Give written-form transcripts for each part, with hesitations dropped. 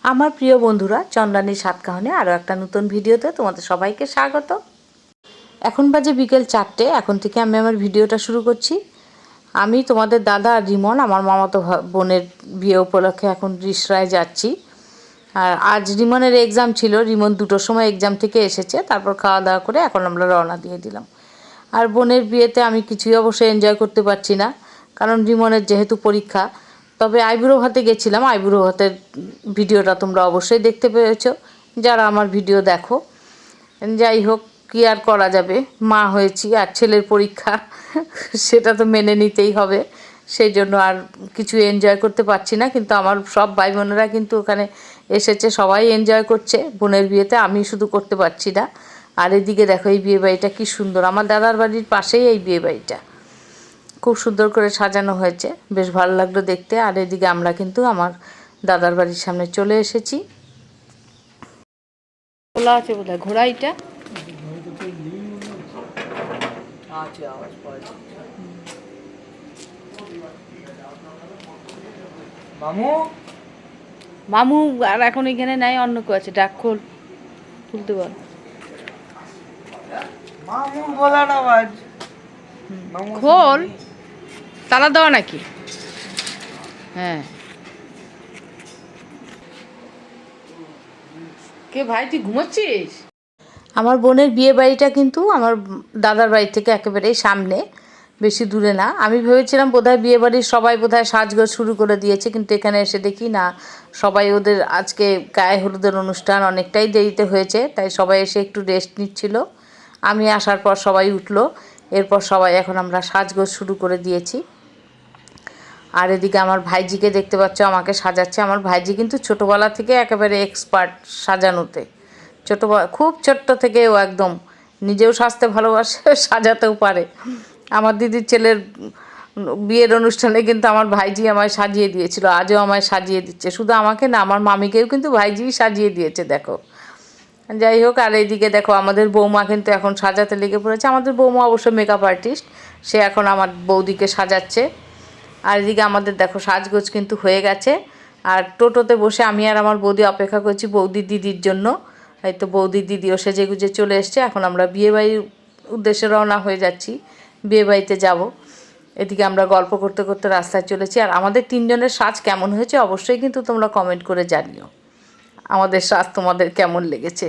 আমার প্রিয় বন্ধুরা, চন্দ্রানীর সাতকাহনে আরও একটা নতুন ভিডিওতে তোমাদের সবাইকে স্বাগত। এখন বাজে বিকেল 4টে। এখন থেকে আমি আমার ভিডিওটা শুরু করছি। আমি তোমাদের দাদা আর রিমন, আমার মামাতো বোনের বিয়ে উপলক্ষে এখন রিসরায় যাচ্ছি। আর আজ রিমনের এক্সাম ছিল। রিমন 2টোর সময় এক্সাম থেকে এসেছে, তারপর খাওয়া দাওয়া করে এখন আমরা রওনা দিয়ে দিলাম। আর বোনের বিয়েতে আমি কিছুই অবশ্যই এনজয় করতে পারছি না, কারণ রিমনের যেহেতু পরীক্ষা। তবে আইবুড়ো ভাতে গেছিলাম। আইবুড়ো ভাতের ভিডিওটা তোমরা অবশ্যই দেখতে পেয়েছো, যারা আমার ভিডিও দেখো। যাই হোক, কী আর করা যাবে, মা হয়েছি আর ছেলের পরীক্ষা, সেটা তো মেনে নিতেই হবে। সেই জন্য আর কিছু এনজয় করতে পারছি না। কিন্তু আমার সব ভাই বোনেরা কিন্তু ওখানে এসেছে, সবাই এনজয় করছে বোনের বিয়েতে, আমি শুধু করতে পারছি না। আর এদিকে দেখো, এই বিয়ে বাড়িটা কী সুন্দর। আমার দাদার বাড়ির পাশেই এই বিয়ে বাড়িটা, খুব সুন্দর করে সাজানো হয়েছে, বেশ ভালো লাগলো দেখতে। আর এদিকে আমরা কিন্তু আমার দাদার বাড়ির সামনে চলে এসেছি। খোলা আছে বোধহয় ঘোড়াইটা। মামু মামু আর এখন এখানে নাই, অন্য কেউ আছে। ডাক খোল, খুলতে বল। মামু বলার আওয়াজ। খোল, তালা দেওয়া নাকি? হ্যাঁ। কে ভাই, তুই ঘুমোচ্ছিস? আমার বোনের বিয়ে বাড়িটা কিন্তু আমার দাদার বাড়ি থেকে একেবারেই সামনে, বেশি দূরে না। আমি ভেবেছিলাম বোধহয় বিয়ে বাড়ির সবাই বোধহয় সাজগোজ শুরু করে দিয়েছে, কিন্তু এখানে এসে দেখি না, সবাই ওদের আজকে গায়ে হলুদের অনুষ্ঠান অনেকটাই দেরিতে হয়েছে, তাই সবাই এসে একটু রেস্ট নিচ্ছিল। আমি আসার পর সবাই উঠলো, এরপর সবাই এখন আমরা সাজগোজ শুরু করে দিয়েছি। আর এদিকে আমার ভাইজিকে দেখতে পাচ্ছ, আমাকে সাজাচ্ছে। আমার ভাইজি কিন্তু ছোটোবেলা থেকে একেবারে এক্সপার্ট সাজানোতে। খুব ছোট্ট থেকে ও একদম নিজেও সাজতে ভালোবাসে, সাজাতেও পারে। আমার দিদির ছেলের বিয়ের অনুষ্ঠানে কিন্তু আমার ভাইজি আমায় সাজিয়ে দিয়েছিল, আজও আমায় সাজিয়ে দিচ্ছে। শুধু আমাকে না, আমার মামিকেও কিন্তু ভাইজিই সাজিয়ে দিয়েছে, দেখো। যাই হোক, আর এইদিকে দেখো আমাদের বৌমা কিন্তু এখন সাজাতে লেগে পড়েছে। আমাদের বৌমা অবশ্য মেকআপ আর্টিস্ট, সে এখন আমার বৌদিকে সাজাচ্ছে। আর এদিকে আমাদের দেখো সাজগোজ কিন্তু হয়ে গেছে। আর টোটোতে বসে আমি আর আমার বৌদি অপেক্ষা করছি বৌদির দিদির জন্য। এই তো বৌদির দিদিও সেজে গুজে চলে এসছে। এখন আমরা বিয়েবাড়ির উদ্দেশ্যে রওনা হয়ে যাচ্ছি, বিয়েবাড়িতে যাব। এদিকে আমরা গল্প করতে করতে রাস্তায় চলেছি। আর আমাদের 3জনের সাজ কেমন হয়েছে অবশ্যই কিন্তু তোমরা কমেন্ট করে জানিও, আমাদের সাজ তোমাদের কেমন লেগেছে।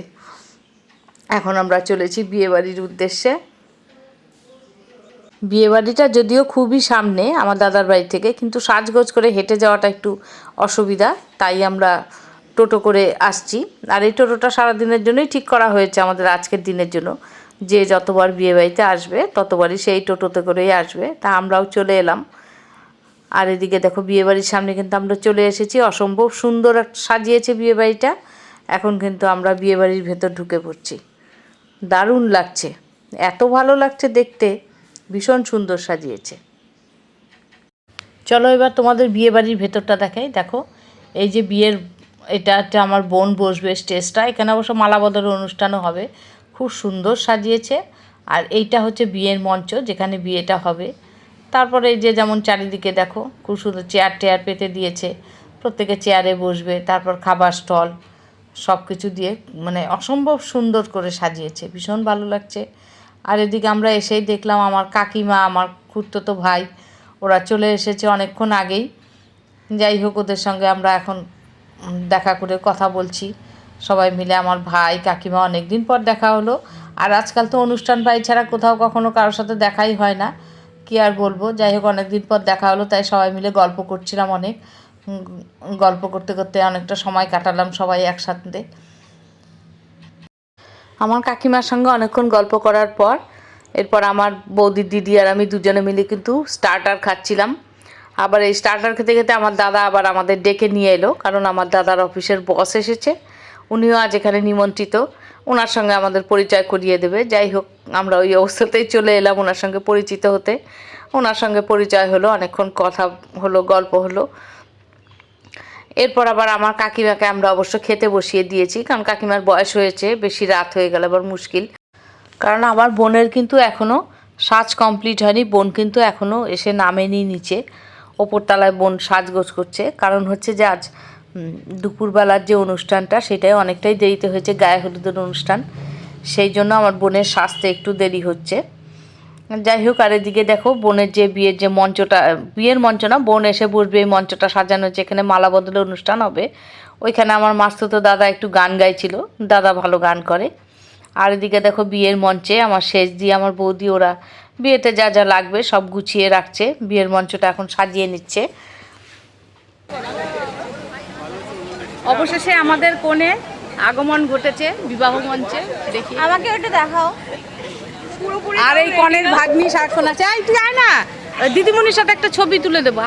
এখন আমরা চলেছি বিয়েবাড়ির উদ্দেশ্যে। বিয়েবাড়িটা যদিও খুবই সামনে আমার দাদার বাড়ি থেকে, কিন্তু সাজগোজ করে হেঁটে যাওয়াটা একটু অসুবিধা, তাই আমরা টোটো করে আসছি। আর এই টোটোটা সারাদিনের জন্যই ঠিক করা হয়েছে আমাদের, আজকের দিনের জন্য। যে যতবার বিয়েবাড়িতে আসবে ততবারই সেই টোটোতে করেই আসবে, তা আমরাও চলে এলাম। আর এদিকে দেখো বিয়েবাড়ির সামনে কিন্তু আমরা চলে এসেছি। অসম্ভব সুন্দর সাজিয়েছে বিয়েবাড়িটা। এখন কিন্তু আমরা বিয়েবাড়ির ভেতর ঢুকে পড়ছি। দারুণ লাগছে, এত ভালো লাগছে দেখতে, ভীষণ সুন্দর সাজিয়েছে। চলো এবার তোমাদের বিয়েবাড়ির ভেতরটা দেখাই। দেখো, এই যে বিয়ের, এটা আমার বোন বসবে স্টেজটা, এখানে অবশ্য মালা বদলের অনুষ্ঠানও হবে। খুব সুন্দর সাজিয়েছে। আর এইটা হচ্ছে বিয়ের মঞ্চ, যেখানে বিয়েটা হবে। তারপরে এই যে যেমন চারিদিকে দেখো খুব সুন্দর চেয়ার টেয়ার পেতে দিয়েছে, প্রত্যেকে চেয়ারে বসবে। তারপর খাবার স্টল, সব কিছু দিয়ে মানে অসম্ভব সুন্দর করে সাজিয়েছে, ভীষণ ভালো লাগছে। আর এদিকে আমরা এসেই দেখলাম আমার কাকিমা, আমার খুড়তুতো ভাই, ওরা চলে এসেছে অনেকক্ষণ আগেই। যাই হোক, ওদের সঙ্গে আমরা এখন দেখা করে কথা বলছি সবাই মিলে। আমার ভাই কাকিমা, অনেক দিন পর দেখা হলো। আর আজকাল তো অনুষ্ঠান বাড়ি ছাড়া কোথাও কখনো কারোর সাথে দেখাই হয় না, কী আর বলবো। যাই হোক, অনেক দিন পর দেখা হলো, তাই সবাই মিলে গল্প করছিলাম অনেক। গল্প করতে করতে অনেকটা সময় কাটালাম সবাই একসাথে। আমার কাকিমার সঙ্গে অনেকক্ষণ গল্প করার পর এরপর আমার বৌদির দিদি আর আমি দুজনে মিলে কিন্তু স্টার্টার খাচ্ছিলাম। আবার এই স্টার্টার খেতে খেতে আমার দাদা আবার আমাদের ডেকে নিয়ে এলো, কারণ আমার দাদার অফিসের বস এসেছে, উনিও আজ এখানে নিমন্ত্রিত, ওনার সঙ্গে আমাদের পরিচয় করিয়ে দেবে। যাই হোক, আমরা ওই অবস্থাতেই চলে এলাম ওনার সঙ্গে পরিচিত হতে। ওনার সঙ্গে পরিচয় হলো, অনেকক্ষণ কথা হলো, গল্প হলো। এরপর আবার আমার কাকিমাকে আমরা অবশ্য খেতে বসিয়ে দিয়েছি, কারণ কাকিমার বয়স হয়েছে, বেশি রাত হয়ে গেলে আবার মুশকিল। কারণ আমার বোনের কিন্তু এখনও সাজ কমপ্লিট হয়নি, বোন কিন্তু এখনও এসে নামেনি নিচে, ওপরতলায় বোন সাজগোজ করছে। কারণ হচ্ছে যে আজ দুপুরবেলার যে অনুষ্ঠানটা সেটাই অনেকটাই দেরিতে হয়েছে, গায়ে হলুদের অনুষ্ঠান, সেই জন্য আমার বোনের সাজতে একটু দেরি হচ্ছে। যাই হোক, আর এদিকে দেখো বোনের যে বিয়ের যে মঞ্চটা, বিয়ের মঞ্চ না, বোন এসে বসবে এই মঞ্চটা সাজানো, যেখানে মালা বদলের অনুষ্ঠান হবে, ওইখানে আমার মাস্তুতো দাদা একটু গান গাইছিল, দাদা ভালো গান করে। আর এদিকে দেখো বিয়ের মঞ্চে আমার শেষ দিয়ে আমার বৌদি ওরা বিয়েতে যা যা লাগবে সব গুছিয়ে রাখছে, বিয়ের মঞ্চটা এখন সাজিয়ে নিচ্ছে। অবশেষে আমাদের কোণে আগমন ঘটেছে বিবাহ মঞ্চে, দেখি আমাকে ওটা দেখাও। আর এই কনের ভাগ্নি সাক্ষণ আছে, এই তুই আয় না, দিদিমণির সাথে একটা ছবি তুলে দেবো।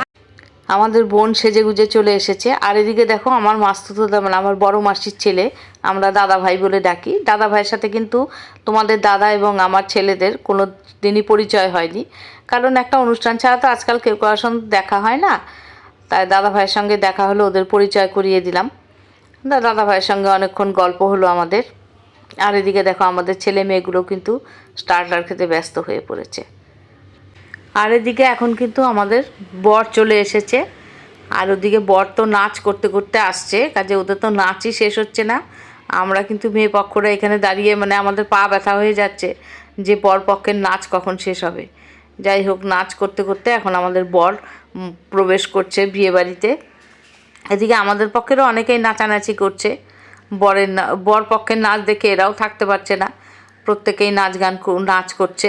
আমাদের বোন সেজে গুজে চলে এসেছে। আর এদিকে দেখো আমার মাস্তুতো মানে আমার বড় মাসির ছেলে, আমরা দাদা ভাই বলে ডাকি, দাদা ভাইয়ের সাথে কিন্তু তোমাদের দাদা এবং আমার ছেলেদের কোনো দিনই পরিচয় হয়নি, কারণ একটা অনুষ্ঠান ছাড়া তো আজকাল কেউ কারোর সঙ্গে দেখা হয় না। তাই দাদা ভাইয়ের সঙ্গে দেখা হলো, ওদের পরিচয় করিয়ে দিলাম। দাদা ভাইয়ের সঙ্গে অনেকক্ষণ গল্প হলো আমাদের। আর এদিকে দেখো আমাদের ছেলে মেয়েগুলো কিন্তু স্টার্টার খেতে ব্যস্ত হয়ে পড়েছে। আর এদিকে এখন কিন্তু আমাদের বর চলে এসেছে, আর ওদিকে বর তো নাচ করতে করতে আসছে, কাজে ওদের তো নাচই শেষ হচ্ছে না। আমরা কিন্তু মেয়ে পক্ষরা এখানে দাঁড়িয়ে মানে আমাদের পা ব্যথা হয়ে যাচ্ছে যে বর পক্ষের নাচ কখন শেষ হবে। যাই হোক, নাচ করতে করতে এখন আমাদের বর প্রবেশ করছে বিয়ে বাড়িতে। এদিকে আমাদের পক্ষেরও অনেকেই নাচানাচি করছে, বর পক্ষের নাচ দেখে এরাও থাকতে পারছে না, প্রত্যেকেই নাচ করছে।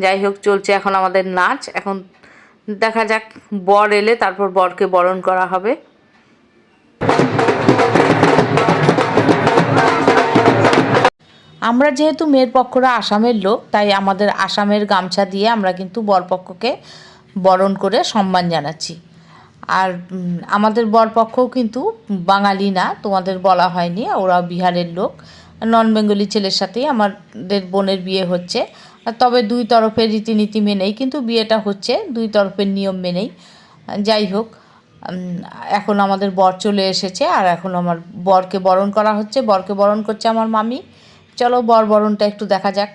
যাই হোক, চলছে এখন আমাদের নাচ। এখন দেখা যাক, বর এলে তারপর বরকে বরণ করা হবে। আমরা যেহেতু মেয়ের পক্ষরা আসামের লোক, তাই আমাদের আসামের গামছা দিয়ে আমরা কিন্তু বরপক্ষকে বরণ করে সম্মান জানাচ্ছি। আর আমাদের বরপক্ষও কিন্তু বাঙালি না, তোমাদের বলা হয়নি, ওরা বিহারের লোক, নন বেঙ্গলি ছেলের সাথেই আমাদের বোনের বিয়ে হচ্ছে। তবে দুই তরফের রীতিনীতি মেনেই কিন্তু বিয়েটা হচ্ছে, দুই তরফের নিয়ম মেনেই। যাই হোক, এখন আমাদের বর চলে এসেছে, আর এখন আমার বরকে বরণ করা হচ্ছে, বরকে বরণ করছে আমার মামি। চলো বর বরণটা একটু দেখা যাক।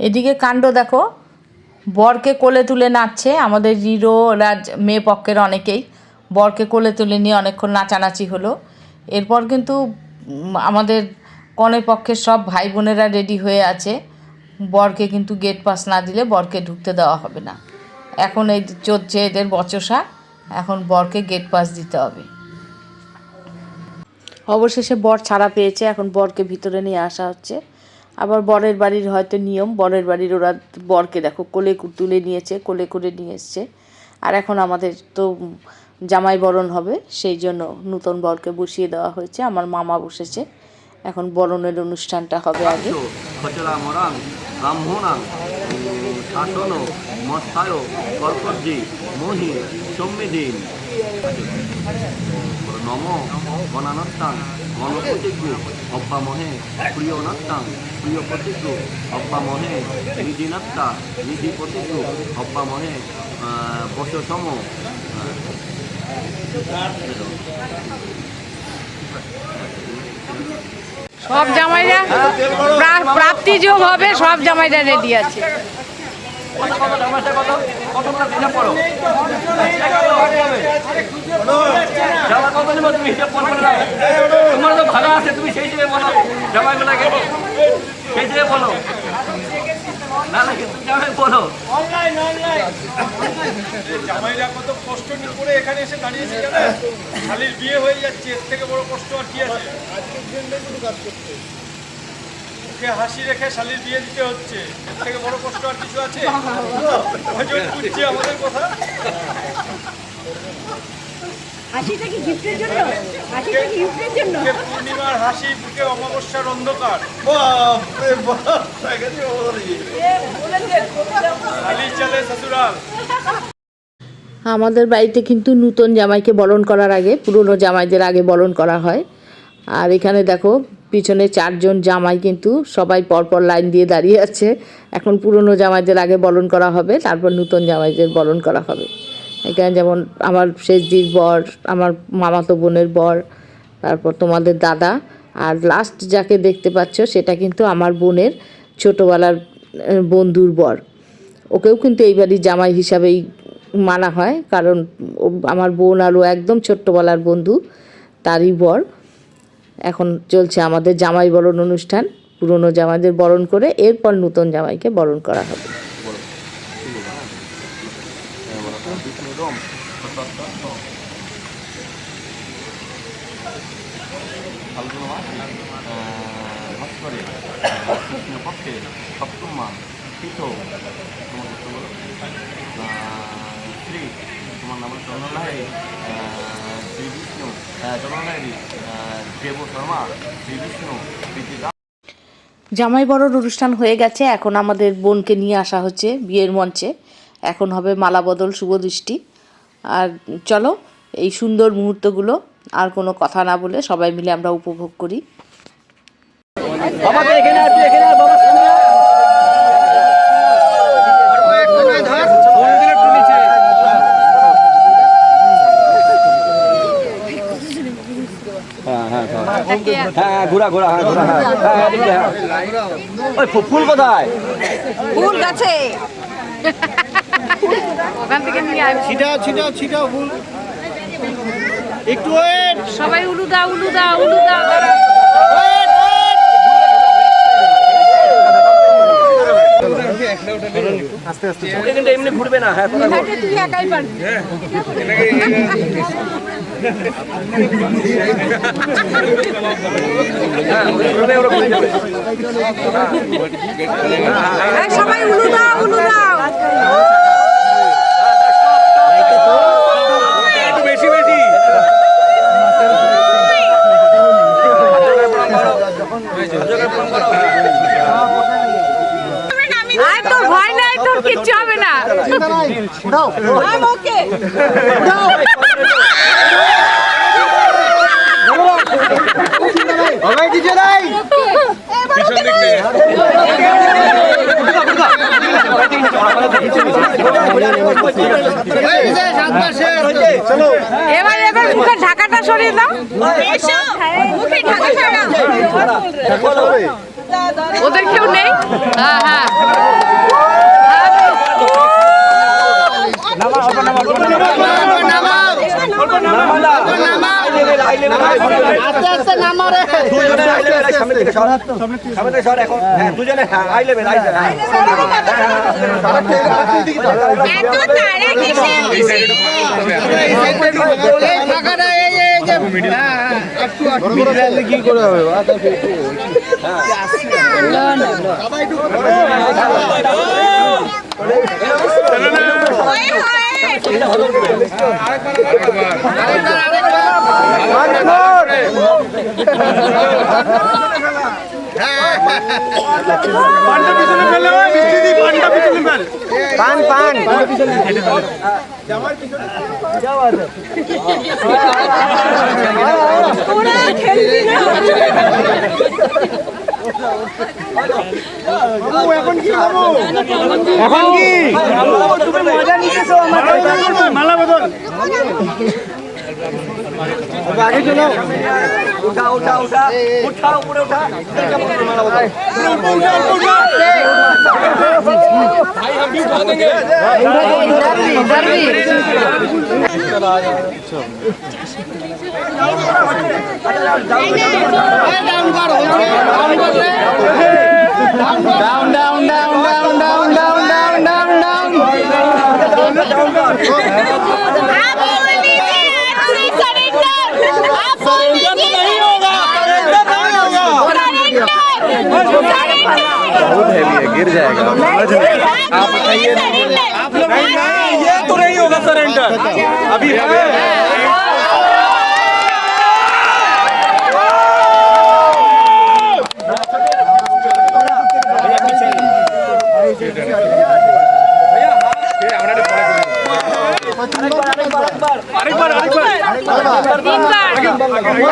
এদিকে কাণ্ড দেখো, বরকে কোলে তুলে নাচছে আমাদের রিরো রাজ, মেয়ে পক্ষের অনেকেই বরকে কোলে তুলে নিয়ে অনেকক্ষণ নাচানাচি হলো। এরপর কিন্তু আমাদের কনে পক্ষের সব ভাই বোনেরা রেডি হয়ে আছে, বরকে কিন্তু গেট পাস না দিলে বরকে ঢুকতে দেওয়া হবে না। এখন এই চলছে এদের বচসা, এখন বরকে গেট পাস দিতে হবে। অবশেষে বর ছাড়া পেয়েছে, এখন বরকে ভিতরে নিয়ে আসা হচ্ছে। আবার বরের বাড়ির হয়তো নিয়ম, বরের বাড়ির ওরা বরকে দেখো কোলে তুলে নিয়েছে, কোলে করে নিয়ে এসছে। আর এখন আমাদের তো জামাই বরণ হবে, সেই জন্য নতুন বরকে বসিয়ে দেওয়া হয়েছে, আমার মামা বসেছে। এখন বরণের অনুষ্ঠানটা হবে আগে। নম গণানত্তাং গণপতিজ্ঞ অব্বামহে প্রিয়নত্তাং প্রিয়পতিজ্ঞ অব্বামহে নিধিনত্তা নিধিপতিজ্ঞ অব্বামহে বসসম। সব জামাইরা প্রাপ্তি যোগ হবে, সব জামাইরা রেডি আছে। তোমার তো ভালো আছে, তুমি সেই হিসেবে বলো জামাইগুলাকে, সেই হিসেবে বলো না, জামাই বলো। জামাইরা কত কষ্ট করে এখানে এসে দাঁড়িয়েছে, জানেন? শালীর বিয়ে হয়ে যাচ্ছে, এর থেকে বড় কষ্ট আর কি আছে? মুখে হাসি রেখে শালীর বিয়ে দিতে হচ্ছে, এর থেকে বড় কষ্ট আর কিছু আছে? বুঝছে আমাদের কথা। হাসিটা কি গিফটের জন্য? হাসিটা কি গিফটের জন্য? বুকে পূর্ণিমার হাসি, বুকে অমাবস্যার অন্ধকার। শালি চলে শ্বশুরাল। আমাদের বাড়িতে কিন্তু নূতন জামাইকে বরণ করার আগে পুরনো জামাইদের আগে বরণ করা হয়। আর এখানে দেখো পিছনে 4 জন জামাই কিন্তু সবাই পরপর লাইন দিয়ে দাঁড়িয়ে আছে। এখন পুরনো জামাইদের আগে বরণ করা হবে, তারপর নূতন জামাইদের বরণ করা হবে। এখানে যেমন আমার শেষদির বর, আমার মামাতো বোনের বর, তারপর তোমাদের দাদা, আর লাস্ট যাকে দেখতে পাচ্ছ সেটা কিন্তু আমার বোনের ছোটোবেলার বন্ধুর বর। ওকেও কিন্তু এই বাড়ির জামাই হিসাবেই মানা হয়, কারণ আমার বোন আর ও একদম ছোট্টবেলার বন্ধু, তারই বর। এখন চলছে আমাদের জামাই বরণ অনুষ্ঠান। পুরনো জামাইদের বরণ করে এরপর নূতন জামাইকে বরণ করা হবে। তোমার নাম চন্দ্রলাহারি, শ্রী বিষ্ণু, চন্দ্রলাহারি, দেব শর্মা, শ্রী বিষ্ণু, জামাই বরণ অনুষ্ঠান হয়ে গেছে। এখন আমাদের বোনকে নিয়ে আসা হচ্ছে বিয়ের মঞ্চে। এখন হবে মালা বদল, শুভদৃষ্টি। আর চলো এই সুন্দর মুহূর্তগুলো আর কোনো কথা না বলে সবাই মিলে আমরা উপভোগ করি। বাবাকে এখানে আর তুই এখানে আর বাবার সামনে ঘোরা ঘোরা ওই ফুল কোথায়? ফুল গাছে। ওখান থেকে নিয়ে ছিটাও ফুল। একটু ওয়েট। সবাই উলু দাও, উলু দাও, উলু দাও। আস্তে আস্তে কিন্তু এমনি ঘুরবে না। হ্যাঁ তুই একাই পারবি। সবাই উলু দাও, উলু দাও। বেশি বেশি তোর ভয় নাই, তোর কিচ্ছু হবে না। কিছু নাই পিছন দিক থেকে। এবার মুখের ঢাকাটা সরিয়ে দাও। ওদের কেউ নেই। হ্যাঁ হ্যাঁ কি করে হবে? পান পান এখন কি তুমি মজা নিতেছো? মালা বদল আগে চলো। উঠা উঠা উঠা উঠা উপরে উঠা। भाई हम भी उठा देंगे। Down down down down down down down down down surrender नहीं होगा। बहुत हैवी है, गिर जाएगा। आप बताइए ना। नहीं, ये तो नहीं होगा सरेंडर अभी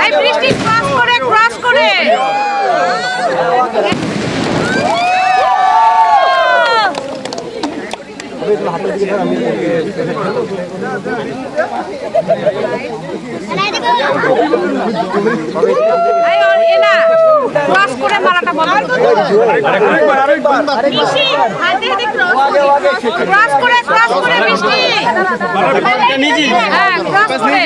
এই বৃষ্টি ক্রস করে ক্রস করে মারাটা বন্ধ ক্রস করে বৃষ্টি হ্যাঁ ক্রস করে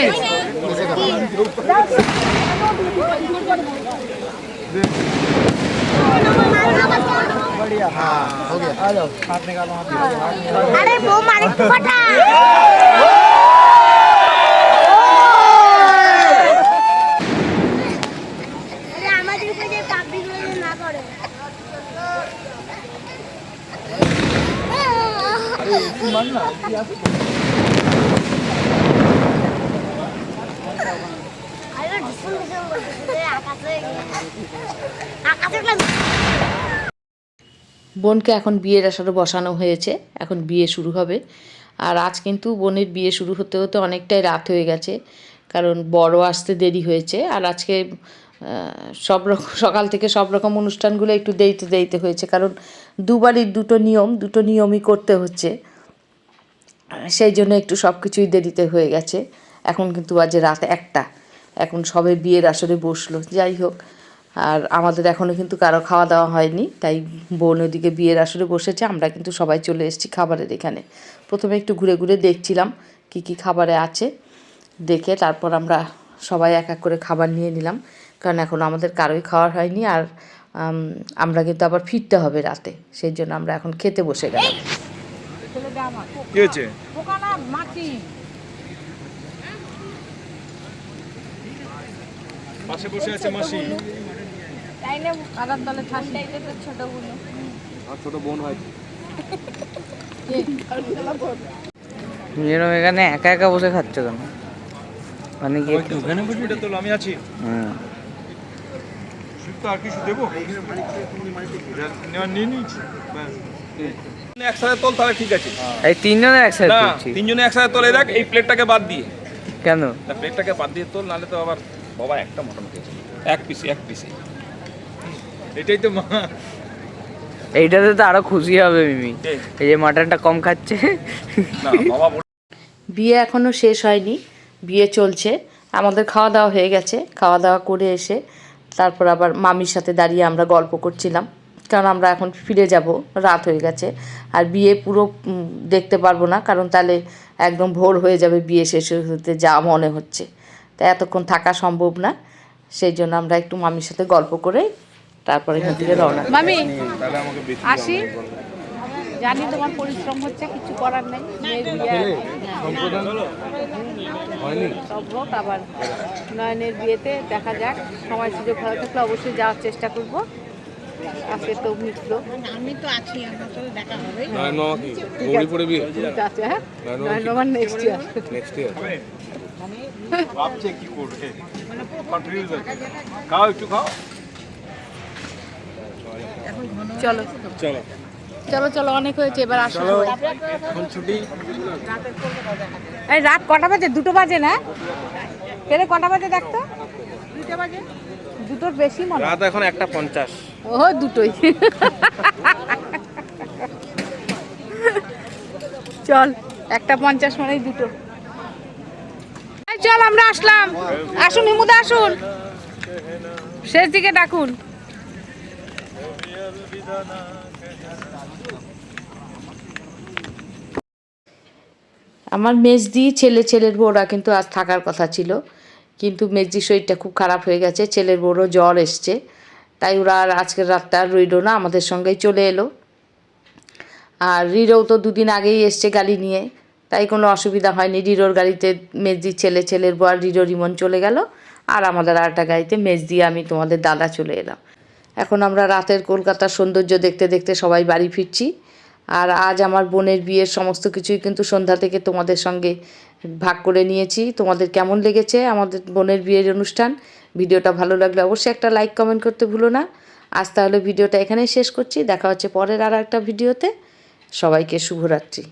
अरे वो मारे फटा अरे আমাদের উপরে যে পাবলিক না করে আরে তুই মান না আরে ডিসুন ডিসুন বলতে আকাশে বোনকে এখন বিয়ের আসরে বসানো হয়েছে, এখন বিয়ে শুরু হবে। আর আজ কিন্তু বোনের বিয়ে শুরু হতে হতে অনেকটাই রাত হয়ে গেছে, কারণ বড় আসতে দেরি হয়েছে। আর আজকে সব রকম সকাল থেকে সব রকম অনুষ্ঠানগুলো একটু দেরিতে হয়েছে, কারণ দুবারই দুটো নিয়মই করতে হচ্ছে, সেই জন্য একটু সব কিছুই দেরিতে হয়ে গেছে। এখন কিন্তু বাজে রাত 1টা, এখন সবে বিয়ের আসরে বসলো। যাই হোক, আর আমাদের এখনও কিন্তু কারো খাওয়া দাওয়া হয়নি, তাই বোন ওদিকে বিয়ের আসরে বসেছে, আমরা কিন্তু সবাই চলে এসেছি খাবারের এখানে। প্রথমে একটু ঘুরে ঘুরে দেখছিলাম কি খাবারে আছে, দেখে তারপর আমরা সবাই এক এক করে খাবার নিয়ে নিলাম, কারণ এখন আমাদের কারোই খাওয়ার হয়নি। আর আমরা কিন্তু আবার ফিরতে হবে রাতে, সেই জন্য আমরা এখন খেতে বসে গেলাম। কি হয়েছে? পাশে বসে আছে মাসি। তাইলে কাদার দলে ঠান্ডাইতে তো ছোট গুলো আর ছোট বোন হয়। এরকম এখানে একা একা বসে খাচ্ছ কেন? মানে কি একটু ওখানে বসবি? এটা তো আমি আছি। শুধু আর কিছু দেবো? নিয়ে নিয়েছি ব্যাস। একসাথে তোল, তাহলে ঠিক আছে। এই তিনজনের একসাথে না, তুলছি। তিনজনে একসাথে তোলে। দেখ এই প্লেটটাকে বাদ দিয়ে, কেন? না প্লেটটাকে বাদ দিয়ে তোল, নাহলে তো আবার বাবা একটা মোটামুটি আছে। এক পিসে এটাই তো মা। এইটাতে তো আরো খুশি হবে মিমি, এই যে মাটনটা কম খাচ্ছে। না বাবা বিয়ে এখনও শেষ হয়নি, বিয়ে চলছে। আমাদের খাওয়া দাওয়া হয়ে গেছে, খাওয়া দাওয়া করে এসে তারপর আবার মামির সাথে দাঁড়িয়ে আমরা গল্প করছিলাম, কারণ আমরা এখন ফিরে যাব, রাত হয়ে গেছে। আর বিয়ে পুরো দেখতে পারবো না, কারণ তাহলে একদম ভোর হয়ে যাবে বিয়ে শেষ হতে যা মনে হচ্ছে, তাই এতক্ষণ থাকা সম্ভব না। সেই জন্য আমরা একটু মামির সাথে গল্প করে তারপরে এখান থেকে রওনা। মামি আসি, জানি তোমার পরিশ্রম হচ্ছে, কিছু করার নেই। সব হোক, আবার নয়নের বিয়েতে দেখা যাক, সময় সুযোগ ভালো থাকলে অবশ্যই যাওয়ার চেষ্টা করব। আজকে তো মিটল, আমি তো আছি, আমার সাথে দেখা হবে। আছে হ্যাঁ, নয়ন মামার নেক্সট ইয়ার। ভাবছে কি করবে, কনফিউজন। খাও একটু খাও। চলো চলো চলো চলো, অনেক হয়েছে, এবার আসো। এই রাত কটা বাজে? 2টো বাজে না? পেলে কটা বাজে দেখতো? 2টা বাজে, 2টোর বেশি মনে। রাত এখন 1:50। ও 2টোই। চল, 1:50 মানেই 2টো। চল আমরা আসলাম, আসুন হিমুদা আসুন, শেষ দিকে ডাকুন। আমার মেজদি ছেলের বউরা কিন্তু আজ থাকার কথা ছিল, কিন্তু মেজদির শরীরটা খুব খারাপ হয়ে গেছে, ছেলের বউরও জ্বর এসছে, তাই ওরা আর আজকের রাতটা আর রইল না, আমাদের সঙ্গেই চলে এলো। আর রিরোও তো 2 দিন আগেই এসছে গাড়ি নিয়ে, তাই কোনো অসুবিধা হয়নি। রিরোর গাড়িতে মেজদির ছেলের বউ আর রিমন চলে গেল, আর আমাদের আরেকটা গাড়িতে মেজদি আমি তোমাদের দাদা চলে এলাম। এখন আমরা রাতের কলকাতার সৌন্দর্য দেখতে দেখতে সবাই বাড়ি ফিরছি। আর আজ আমার বোনের বিয়ের সমস্ত কিছুই কিন্তু সন্ধ্যা থেকে তোমাদের সঙ্গে ভাগ করে নিয়েছি। তোমাদের কেমন লেগেছে আমাদের বোনের বিয়ের অনুষ্ঠান? ভিডিওটা ভালো লাগলে অবশ্যই একটা লাইক কমেন্ট করতে ভুলো না। আজ তাহলে ভিডিওটা এখানেই শেষ করছি। দেখা হচ্ছে পরের আর একটা ভিডিওতে। সবাইকে শুভরাত্রি।